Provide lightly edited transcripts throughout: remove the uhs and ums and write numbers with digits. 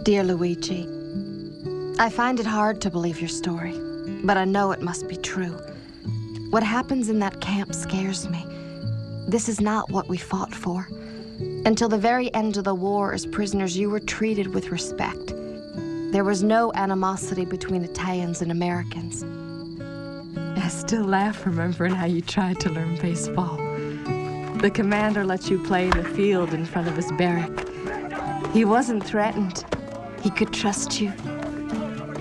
Dear Luigi, I find it hard to believe your story, but I know it must be true. What happens in that camp scares me. This is not what we fought for. Until the very end of the war, as prisoners, you were treated with respect. There was no animosity between Italians and Americans. I still laugh remembering how you tried to learn baseball. The commander let you play in the field in front of his barrack. He wasn't threatened. He could trust you.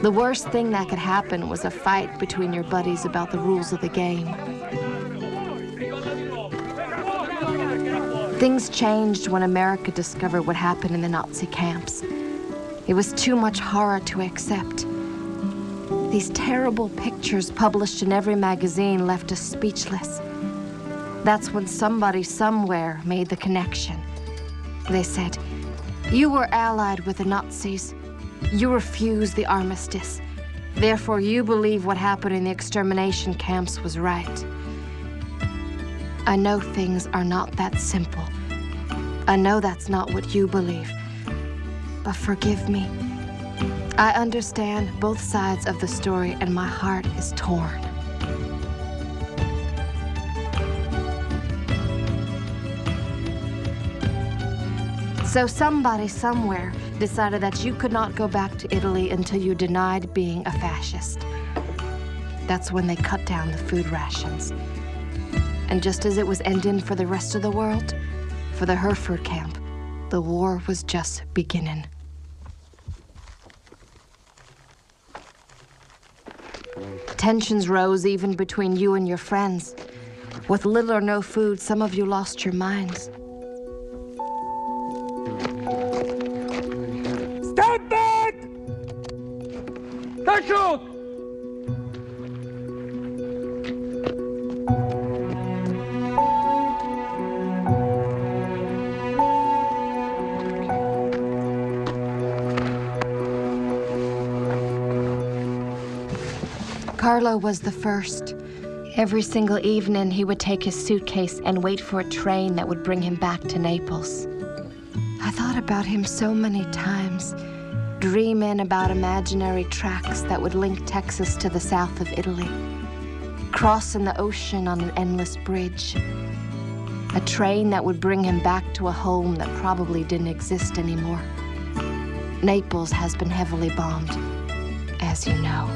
The worst thing that could happen was a fight between your buddies about the rules of the game. Things changed when America discovered what happened in the Nazi camps. It was too much horror to accept. These terrible pictures published in every magazine left us speechless. That's when somebody somewhere made the connection. They said, "You were allied with the Nazis. You refused the armistice. Therefore, you believe what happened in the extermination camps was right." I know things are not that simple. I know that's not what you believe. But forgive me. I understand both sides of the story, and my heart is torn. So somebody somewhere decided that you could not go back to Italy until you denied being a fascist. That's when they cut down the food rations. And just as it was ending for the rest of the world, for the Herfeford camp, the war was just beginning. Tensions rose even between you and your friends. With little or no food, some of you lost your minds. Stand back! Don't shoot! Carlo was the first. Every single evening, he would take his suitcase and wait for a train that would bring him back to Naples. I thought about him so many times, dreaming about imaginary tracks that would link Texas to the south of Italy, crossing the ocean on an endless bridge, a train that would bring him back to a home that probably didn't exist anymore. Naples has been heavily bombed, as you know.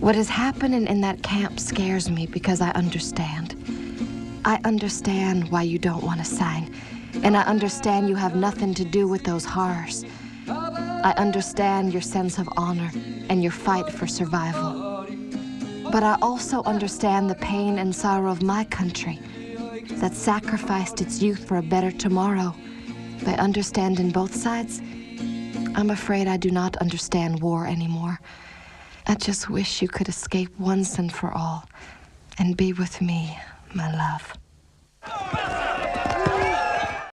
What is happening in that camp scares me because I understand. I understand why you don't want to sign, and I understand you have nothing to do with those horrors. I understand your sense of honor and your fight for survival. But I also understand the pain and sorrow of my country that sacrificed its youth for a better tomorrow. By understanding both sides, I'm afraid I do not understand war anymore. I just wish you could escape once and for all and be with me, my love.